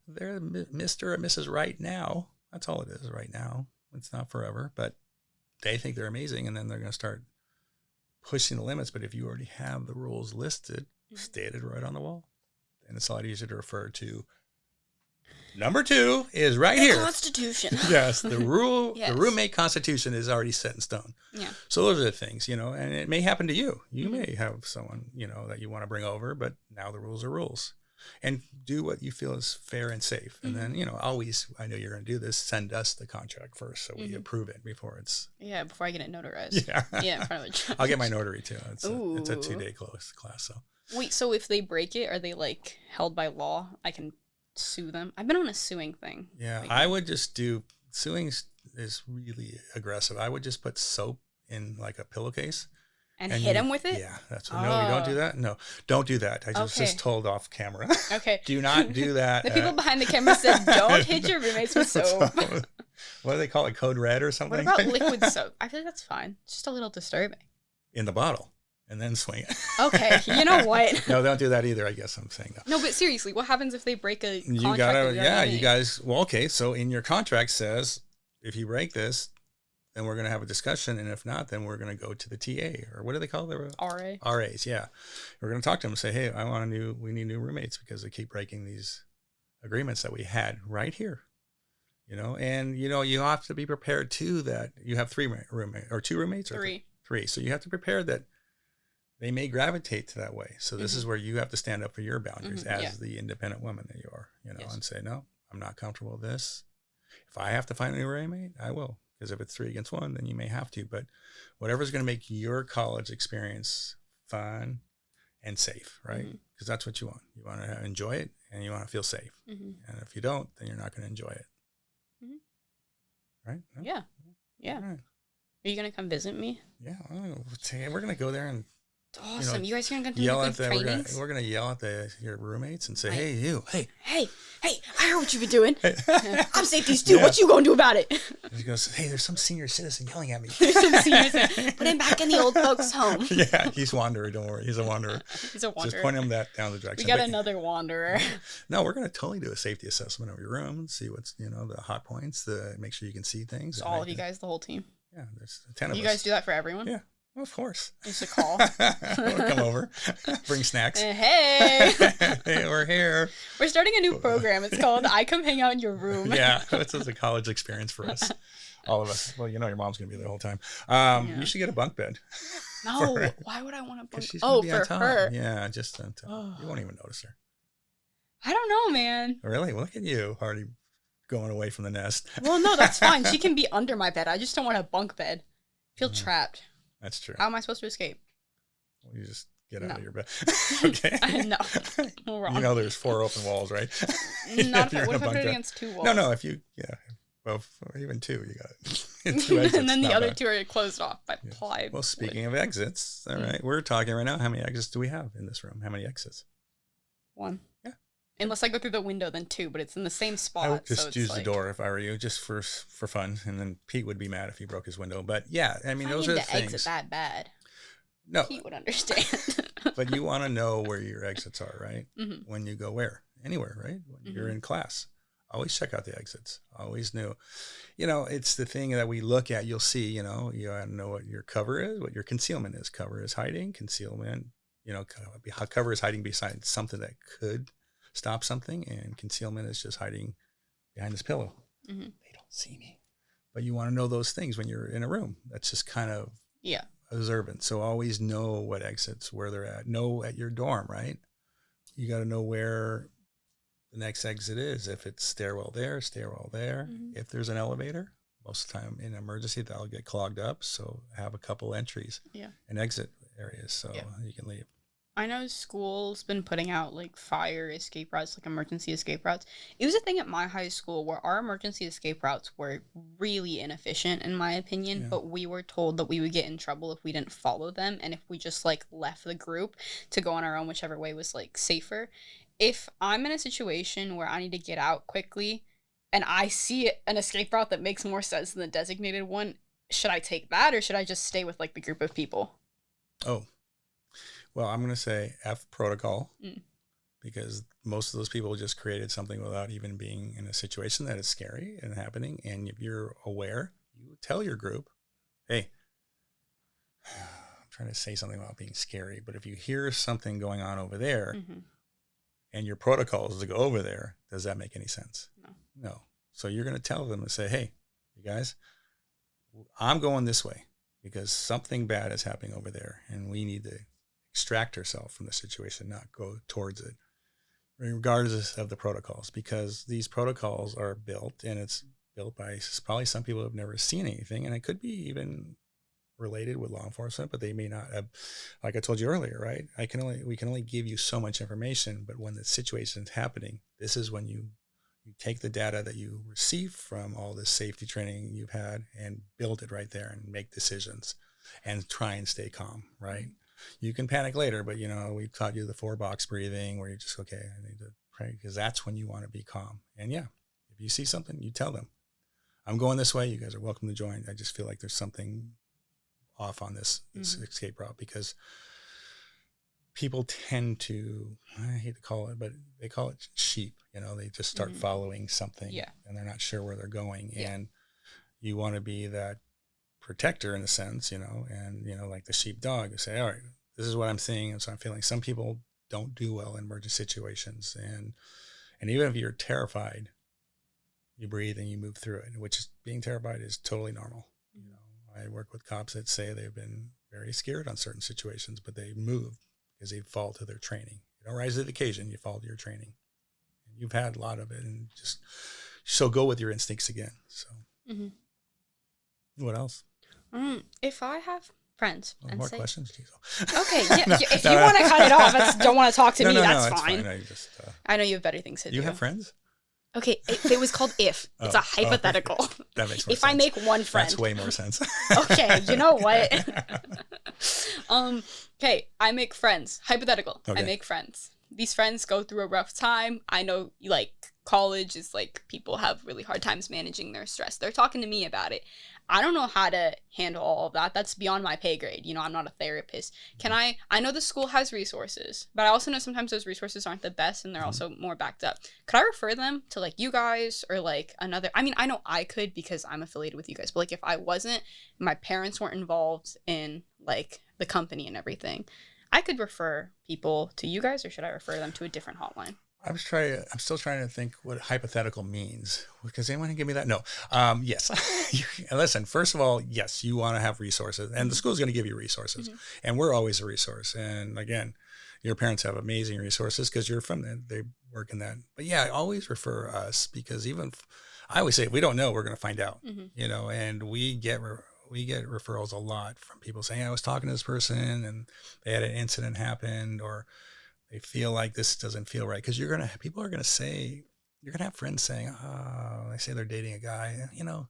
They're Mr. or Mrs. Right now. That's all it is right now. It's not forever, but they think they're amazing. And then they're going to start pushing the limits. But if you already have the rules listed, stated right on the wall, then it's a lot easier to refer to. Number 2 is right here. Constitution. Yes, the rule, yes. The roommate constitution is already set in stone. Yeah. So those are the things, and it may happen to you. You may have someone, that you want to bring over, but now the rules are rules. And do what you feel is fair and safe. And then, always, I know you're going to do this, send us the contract first so we approve it before it's... Yeah, before I get it notarized. Yeah. Yeah, in front of a judge. I'll get my notary too. It's a 2-day class, so... Wait, so if they break it, are they, held by law? I can... sue them. I've been on a suing thing. Yeah, I would just do suing is really aggressive. I would just put soap in a pillowcase and hit them with it. Yeah, that's what. No, you don't do that. No, don't do that. I just told off camera. Okay, do not do that. The people behind the camera said, "Don't hit your roommates with soap." What do they call it? Code red or something? What about liquid soap? I feel like that's fine. It's just a little disturbing. In the bottle. And then swing it. Okay, you know what? No, don't do that either, I guess I'm saying that. No, but seriously, what happens if they break a contract? You guys, well, okay, so in your contract says, if you break this, then we're going to have a discussion, and if not, then we're going to go to the TA, or what do they call it? RAs, yeah. We're going to talk to them and say, hey, we need new roommates because they keep breaking these agreements that we had right here. And, you have to be prepared, too, that you have 3 roommates, or 2 roommates? Or 3. 3. So you have to prepare that they may gravitate to that way. So this is where you have to stand up for your boundaries as the independent woman that you are, and say, no, I'm not comfortable with this. If I have to find a new roommate, I will. Because if it's 3 against 1, then you may have to. But whatever's going to make your college experience fun and safe, right? Because that's what you want. You want to enjoy it and you want to feel safe. And if you don't, then you're not going to enjoy it. Right? No? Yeah. Yeah. Right. Are you going to come visit me? Yeah. We're going to go there and awesome. You guys are going to yell at trainings? We're going to yell at your roommates and say, hey, you, hey, I heard what you've been doing. I'm safety Stu. What you going to do about it? He goes, hey, there's some senior citizen yelling at me. There's some senior citizen. Put him back in the old folks' home. Yeah, he's a wanderer. Don't worry. He's a wanderer. Just point him down the direction. We got another wanderer. No, we're going to totally do a safety assessment of your room and see what's, the hot points, make sure you can see things. So all of you guys, the whole team? Yeah, there's 10 of us. You guys do that for everyone? Yeah. Well, of course. It's a call. We'll come over, bring snacks. Hey. Hey, we're here. We're starting a new program. It's called I Come Hang Out in Your Room. Yeah, this is a college experience for us. All of us. Well, your mom's going to be there the whole time. You should get a bunk bed. No, why would I want a bunk bed? Oh, for her. Yeah, just on top. You won't even notice her. I don't know, man. Really? Well, look at you, already going away from the nest. Well, no, that's fine. She can be under my bed. I just don't want a bunk bed. I feel trapped. That's true. How am I supposed to escape? Well, you just Get No. out of your bed. Okay. No. Wrong. You know, there's 4 open walls, right? Not You're what in a if I put bunk it bed. against 2 walls? No, if you, well, even 2, you got it. 2 exits, And then the not other bad. 2 are closed off by Yes. plywood. Well, speaking of exits, all right, we're talking right now. How many exits do we have in this room? How many exits? 1. Yeah. Unless I go through the window, then 2, but it's in the same spot. I would so just it's use like, the door if I were you, just for fun, and then Pete would be mad if he broke his window. But yeah, I mean, if I those need are the to exit things. that bad, No, Pete would understand. but you want to know where your exits are, right? Mm-hmm. When you go anywhere, right? When you're in class, always check out the exits. Always know. You know, it's the thing that we look at. You'll see. You know gotta know what your cover is, what your concealment is. Cover is hiding. Concealment. You know, cover is hiding beside something that could stop something, and concealment is just hiding behind this pillow. Mm-hmm. They don't see me. But you want to know those things when you're in a room. That's just kind of observant. So always know what exits, where they're at. Know at your dorm, right? You got to know where the next exit is. If it's stairwell there. Mm-hmm. If there's an elevator, most of the time in an emergency, that'll get clogged up. So have a couple entries and exit areas so you can leave. I know school's been putting out like fire escape routes, like emergency escape routes. It was a thing at my high school where our emergency escape routes were really inefficient, in my opinion, but we were told that we would get in trouble if we didn't follow them, and if we just like left the group to go on our own, whichever way was like safer. If I'm in a situation where I need to get out quickly and I see an escape route that makes more sense than the designated one, should I take that or should I just stay with like the group of people? Oh, well, I'm going to say F protocol because most of those people just created something without even being in a situation that is scary and happening. And if you're aware, you tell your group, hey, I'm trying to say something about being scary, but if you hear something going on over there and your protocol is to go over there, does that make any sense? No. So you're going to tell them and say, hey, you guys, I'm going this way because something bad is happening over there and we need to extract ourselves from the situation, not go towards it, regardless of the protocols, because these protocols are built and it's built by probably some people who have never seen anything. And it could be even related with law enforcement, but they may not have, like I told you earlier, right? We can only give you so much information, but when the situation is happening, this is when you take the data that you receive from all this safety training you've had and build it right there and make decisions and try and stay calm, right? You can panic later, but we taught you the 4-box breathing where you just, okay, I need to pray, because that's when you want to be calm. And if you see something, you tell them, I'm going this way. You guys are welcome to join. I just feel like there's something off on this escape route, because people tend to, I hate to call it, but they call it sheep. They just start following something and they're not sure where they're going. And you want to be that protector in a sense, and like the sheepdog, you say, all right, this is what I'm seeing, and so I'm feeling. Some people don't do well in emergency situations, and even if you're terrified, you breathe and you move through it, which is, being terrified is totally normal. I work with cops that say they've been very scared on certain situations, but they move because they fall to their training. You don't rise to the occasion, you fall to your training. And you've had a lot of it, and so go with your instincts again. So what else? If I have friends, and more questions, Diesel. Okay, if you want to cut it off, don't want to talk to me, that's fine. fine. I know you have better things to do. You have friends? Okay, it was called if. It's a hypothetical. That makes more if sense. I make one friend. That's way more sense. Okay, you know what? Okay, I make friends. Hypothetical. Okay. I make friends. These friends go through a rough time. I know, college is people have really hard times managing their stress. They're talking to me about it. I don't know how to handle all of that. That's beyond my pay grade. I'm not a therapist. I know the school has resources, but I also know sometimes those resources aren't the best and they're also more backed up. Could I refer them to you guys or another? I mean, I know I could because I'm affiliated with you guys, but if I wasn't, my parents weren't involved in the company and everything, I could refer people to you guys, or should I refer them to a different hotline? I'm still trying to think what hypothetical means. Does anyone give me that? No. Yes. Listen, first of all, yes, you want to have resources, and the school's going to give you resources, and we're always a resource. And again, your parents have amazing resources because you're from them. They work in that. But yeah, always refer us, because I always say, if we don't know, we're going to find out, and we get we get referrals a lot from people saying, I was talking to this person and they had an incident happened, or they feel like this doesn't feel right. Cause people are going to say, you're going to have friends saying, oh, they say they're dating a guy, you know,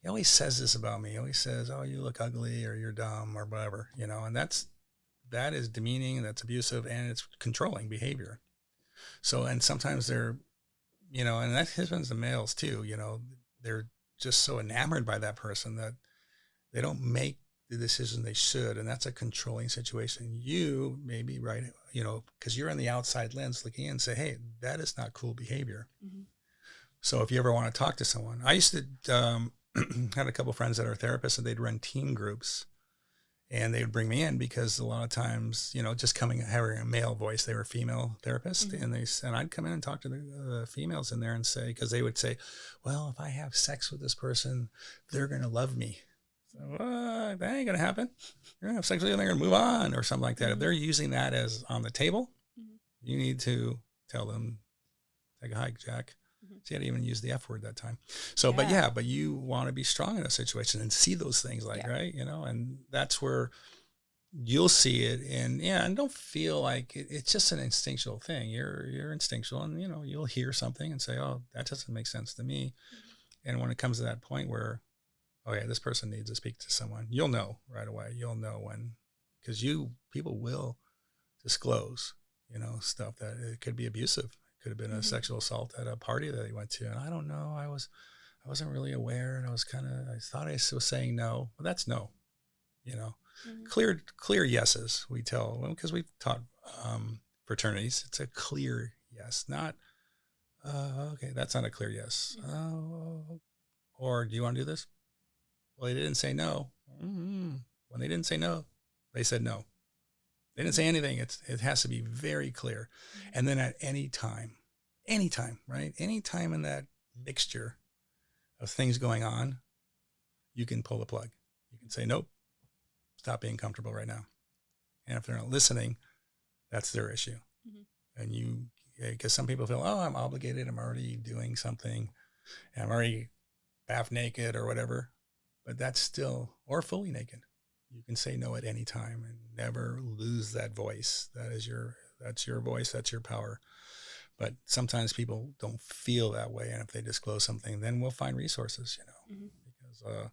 he always says this about me. He always says, oh, you look ugly or you're dumb or whatever, you know, and that is demeaning, that's abusive, and it's controlling behavior. So, and sometimes they're, you know, and that happens to males too, you know, they're just so enamored by that person that they don't make the decision they should. And that's a controlling situation. You may be right, you know, because you're on the outside lens looking in and say, hey, that is not cool behavior. Mm-hmm. So if you ever want to talk to someone, I used to had a couple of friends that are therapists, and they'd run team groups, and they would bring me in because a lot of times, you know, just having a male voice, they were female therapists, mm-hmm. and I'd come in and talk to the females in there and say, because they would say, well, if I have sex with this person, they're going to love me. So, that ain't going to happen. You're going to have sex with them, they're going to move on or something like that. Mm-hmm. If they're using that as on the table, mm-hmm. you need to tell them, take a hike, Jack. See, I didn't even use the F word that time. So, but you want to be strong in a situation and see those things, like, right, you know, and that's where you'll see it. And don't feel like it's just an instinctual thing. You're instinctual, and, you know, you'll hear something and say, oh, that doesn't make sense to me. Mm-hmm. And when it comes to that point where, oh yeah, this person needs to speak to someone, you'll know right away. You'll know when, because people will disclose, you know, stuff that it could be abusive. Could have been mm-hmm. a sexual assault at a party that he went to. And I don't know. I wasn't really aware. And I thought I was saying no. Well, that's no, you know, mm-hmm. clear yeses. We tell, because we've taught fraternities. It's a clear yes, not, okay, that's not a clear yes. Mm-hmm. Or do you want to do this? Well, they didn't say no. Mm-hmm. When they didn't say no, they said no. They didn't say anything. It has to be very clear. And then at any time, right? Any time in that mixture of things going on, you can pull the plug. You can say, nope, stop being comfortable right now. And if they're not listening, that's their issue. Mm-hmm. And because some people feel, oh, I'm obligated. I'm already doing something. And I'm already half naked or whatever. But that's still, or fully naked. You can say no at any time and never lose that voice. That's your voice. That's your power. But sometimes people don't feel that way. And if they disclose something, then we'll find resources, you know, mm-hmm. because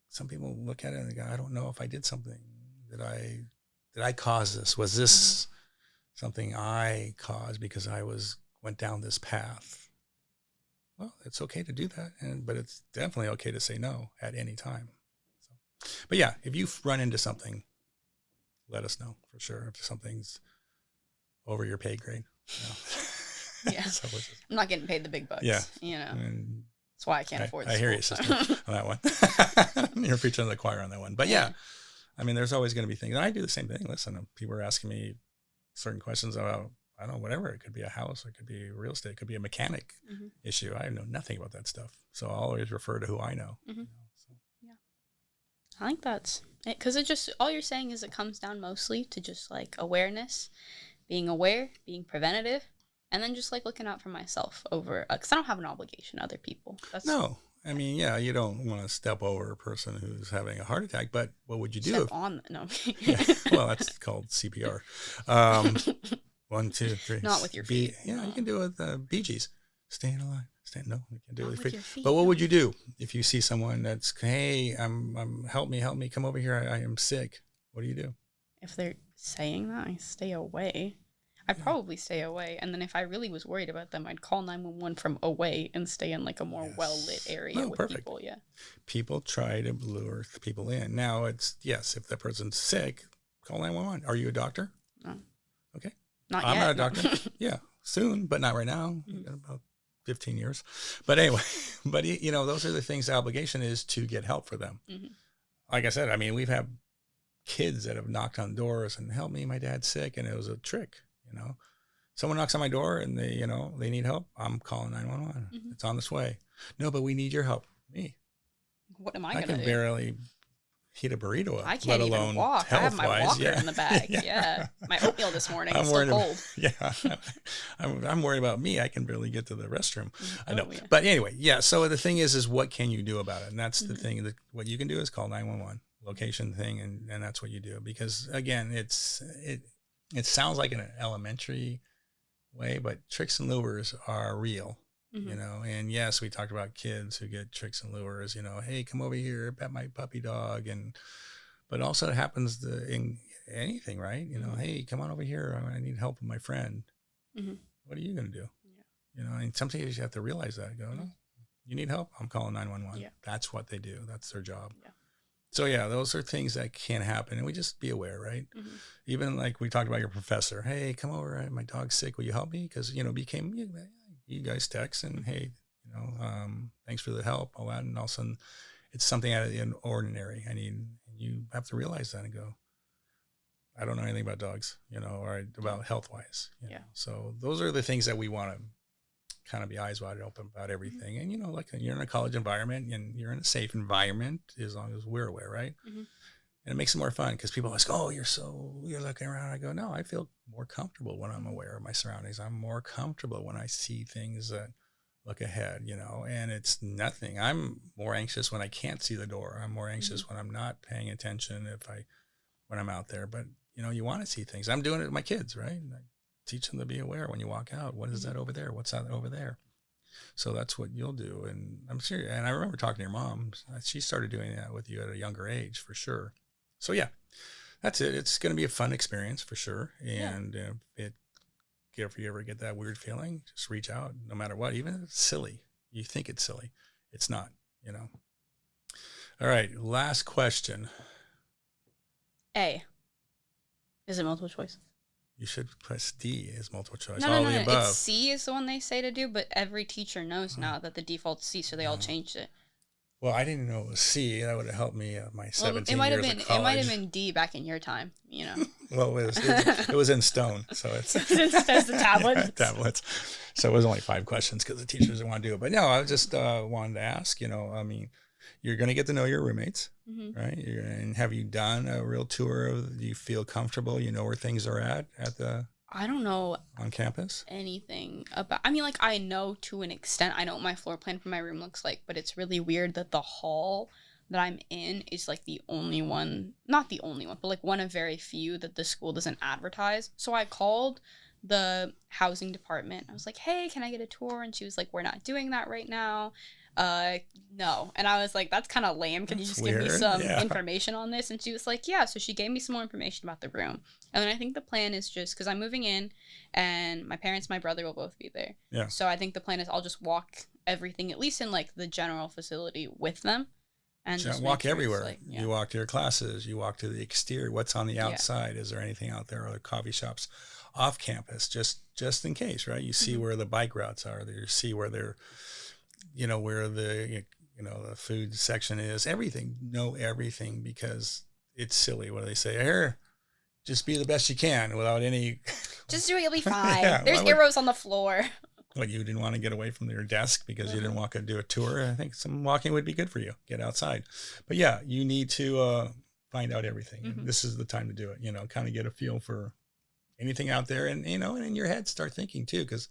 some people look at it and they go, I don't know if I did something. Did I cause this? Was this mm-hmm. something I caused because I went down this path? Well, it's okay to do that. But it's definitely okay to say no at any time. But yeah, if you run into something, let us know for sure. If something's over your pay grade. You know. Yeah. I'm not getting paid the big bucks. Yeah. You know. And that's why I can't afford this. I hear you, sister, on that one. You're preaching to the choir on that one. But yeah, I mean, there's always going to be things. And I do the same thing. Listen, people are asking me certain questions about, I don't know, whatever. It could be a house. It could be real estate. It could be a mechanic mm-hmm. issue. I know nothing about that stuff. So I'll always refer to who I know. Mm-hmm. You know. I think that's it, because it just, all you're saying is it comes down mostly to just like awareness, being aware, being preventative, and then just like looking out for myself over, because I don't have an obligation to other people. No, I mean, yeah, you don't want to step over a person who's having a heart attack, but what would you do? Step on, no. Yeah, well, that's called CPR. 1, 2, 3. Not with your feet. Yeah, you can do it with Bee Gees. Staying alive. No, you can do it with your feet. But what would you do if you see someone that's, hey, I'm help me, come over here. I am sick. What do you do? If they're saying that, I stay away. I'd probably stay away. And then if I really was worried about them, I'd call 911 from away and stay in like a more well-lit area with perfect. People. Yeah. People try to lure people in. Now it's, yes, if the person's sick, call 911. Are you a doctor? No. Okay. I'm not a doctor. Yeah. Soon, but not right now. Mm-hmm. Got about 15 years. But anyway, you know, those are the things. The obligation is to get help for them. Mm-hmm. Like I said, I mean, we've had kids that have knocked on doors and help me, my dad's sick. And it was a trick, you know, someone knocks on my door and they need help. I'm calling 911. Mm-hmm. It's on this way. No, but we need your help. Me. What am I going to do? I can barely eat a burrito, I can't let even alone walk. I have my health-wise. walker Yeah. in the bag. Yeah. Yeah. My oatmeal this morning I'm is still worried cold. Yeah. I'm worried about me. I can barely get to the restroom. I know. Oh, yeah. But anyway, yeah. So the thing is what can you do about it? And that's the Mhm. thing. That what you can do is call 911, location thing, and that's what you do. Because again, it sounds like an elementary way, but tricks and lures are real. You Mhm. know, and yes, we talked about kids who get tricks and lures, you know, hey, come over here, pet my puppy dog. But also it happens in anything, right? You know, Mhm. hey, come on over here. I need help with my friend. Mhm. What are you going to do? Yeah. You know, and sometimes you have to realize that. Go, no, Mhm. you need help? I'm calling 911. Yeah. That's what they do. That's their job. Yeah. So yeah, those are things that can happen, and we just be aware, right? Mhm. Even like we talked about your professor. Hey, come over. My dog's sick. Will you help me? Because became you guys text and hey, thanks for the help, all that, and all of a sudden it's something out of the ordinary. I mean, you have to realize that and go, I don't know anything about dogs, or about health wise. Yeah. So those are the things that we want to kind of be eyes wide open about everything. Mm-hmm. And, like you're in a college environment and you're in a safe environment as long as we're aware, right? Mm-hmm. And it makes it more fun because people ask, oh, you're looking around. I go, no, I feel more comfortable when I'm aware of my surroundings. I'm more comfortable when I see things that look ahead, and it's nothing. I'm more anxious when I can't see the door. I'm more anxious when I'm not paying attention when I'm out there. But, you want to see things. I'm doing it with my kids, right? I teach them to be aware when you walk out. What is that over there? What's that over there? So that's what you'll do. And I'm serious. And I remember talking to your mom. She started doing that with you at a younger age for sure. So yeah, that's it. It's going to be a fun experience for sure. And if you ever get that weird feeling, just reach out no matter what, even if it's silly. You think it's silly. It's not, All right. Last question. A. Is it multiple choice? You should press D as multiple choice. No, all no, the no. above. It's C is the one they say to do, but every teacher knows now that the default's C, so they all changed it. Well, I didn't know it was C. That would have helped me my 17 it might years have been of college. it might have been D back in your time, Well, it was in stone, so it's There's the tablets. tablets. So it was only 5 questions because the teachers didn't want to do it. But no, I just wanted to ask. I mean, you're going to get to know your roommates, right? And have you done a real tour of? Do you feel comfortable? You know where things are at the? I don't know on campus anything about. I mean, like I know to an extent. I know what my floor plan for my room looks like, but it's really weird that the hall that I'm in is like the only one, not the only one, but like one of very few that the school doesn't advertise. So I called the housing department. I was like, hey, can I get a tour? And she was like, we're not doing that right now. No. And I was like, that's kind of lame. Can you just give me some information on this? And she was like, yeah. So she gave me some more information about the room. And then I think the plan is just, because I'm moving in and my parents, my brother will both be there. Yeah. So I think the plan is I'll just walk everything, at least in like the general facility with them. And just walk sure everywhere. Like, You walk to your classes. You walk to the exterior. What's on the outside? Is there anything out there? Are there coffee shops off campus? Just in case, right? You see where the bike routes are. You see where they're, where the the food section is. Everything. Know everything because it's silly. What do they say? Here, just be the best you can without any. Just do it. You'll be fine. There's arrows on the floor. What, you didn't want to get away from your desk because you didn't want to do a tour? I think some walking would be good for you. Get outside. But yeah, you need to find out everything. This is the time to do it. Kind of get a feel for anything out there, and and in your head start thinking too, because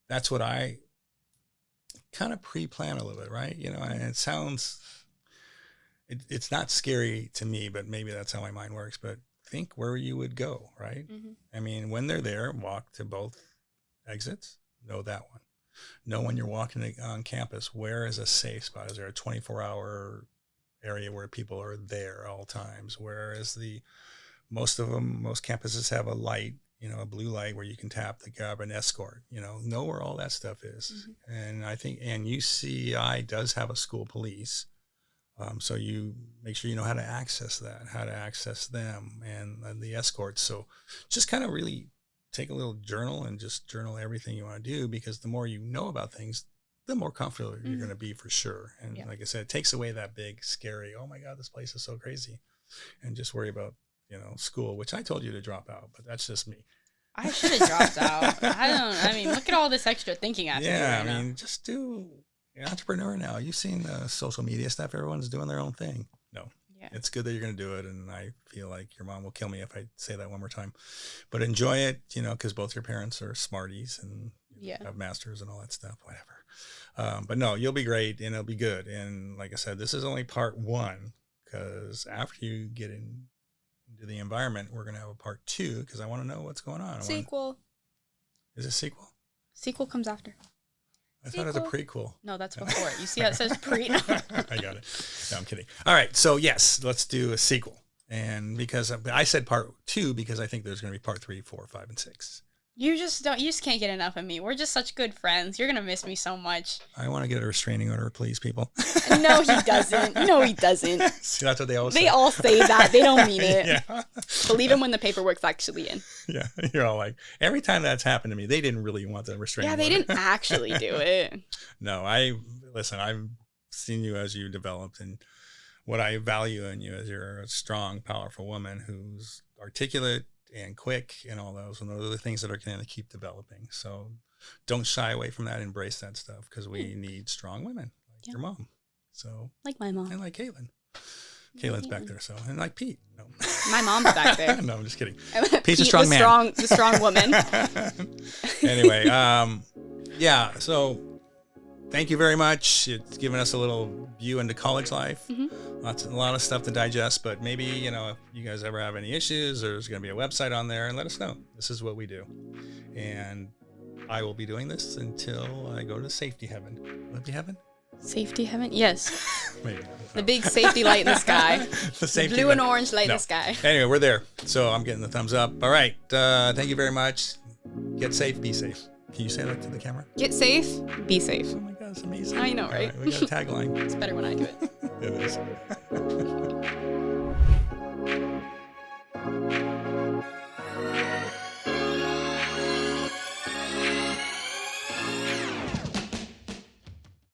that's what I kind of pre-plan a little bit, right? And it sounds, it's not scary to me, but maybe that's how my mind works. But think where you would go, right? I mean, when they're there, walk to both exits. Know that one. Know when you're walking on campus, where is a safe spot? Is there a 24-hour area where people are there all times? Where is most campuses have a light, a blue light where you can tap to grab an escort, know where all that stuff is. And I think, and UCI does have a school police. So you make sure you know how to access that, how to access them and the escorts. So just kind of really take a little journal and just journal everything you want to do, because the more you know about things, the more comfortable you're going to be for sure. And like I said, it takes away that big, scary, oh my God, this place is so crazy. And just worry about, school, which I told you to drop out, but that's just me. I should have dropped out. I mean, look at all this extra thinking I have to do right now. I mean, just do, you're an entrepreneur now. You've seen the social media stuff. Everyone's doing their own thing. No. Yeah. It's good that you're going to do it. And I feel like your mom will kill me if I say that one more time. But enjoy it, you know, because both your parents are smarties and have masters and all that stuff, whatever. But no, you'll be great and it'll be good. And like I said, this is only part 1, because after you get into the environment, we're going to have a part 2, because I want to know what's going on. Sequel. Is it a sequel? Sequel comes after. I thought it was a prequel. No, that's before. You see how it says pre? I got it. No, I'm kidding. All right. So yes, let's do a sequel. And because I said part 2, because I think there's going to be part 3, 4, 5, and 6. You just can't get enough of me. We're just such good friends. You're going to miss me so much. I want to get a restraining order, please, people. No, he doesn't. No, he doesn't. See, that's what they all say. They all say that. They don't mean it. Yeah. Believe him when the paperwork's actually in. Yeah. You're all like, every time that's happened to me, they didn't really want the restraining order. Yeah, they didn't actually do it. No, listen, I've seen you as you developed, and what I value in you is you're a strong, powerful woman who's articulate and quick and all those. And those are the things that are going to keep developing. So don't shy away from that. Embrace that stuff, because we need strong women like your mom. So like my mom. And like Caitlin. Caitlin's back there. So, and like Pete. No. My mom's back there. No, I'm just kidding. Pete's a strong man. The strong woman. Anyway, yeah. So thank you very much. It's given us a little view into college life. A lot of stuff to digest, but maybe, you know, if you guys ever have any issues, there's going to be a website on there, and let us know. This is what we do. And I will be doing this until I go to safety heaven. Will it be heaven? Safety heaven? Yes. Maybe. The big safety light in the sky. The safety blue and orange light in the sky. Anyway, we're there. So I'm getting the thumbs up. All right. Thank you very much. Get safe. Be safe. Can you say that to the camera? Get safe. Be safe. Oh my God, it's amazing. I know, right? We got a tagline. It's better when I do it. It is.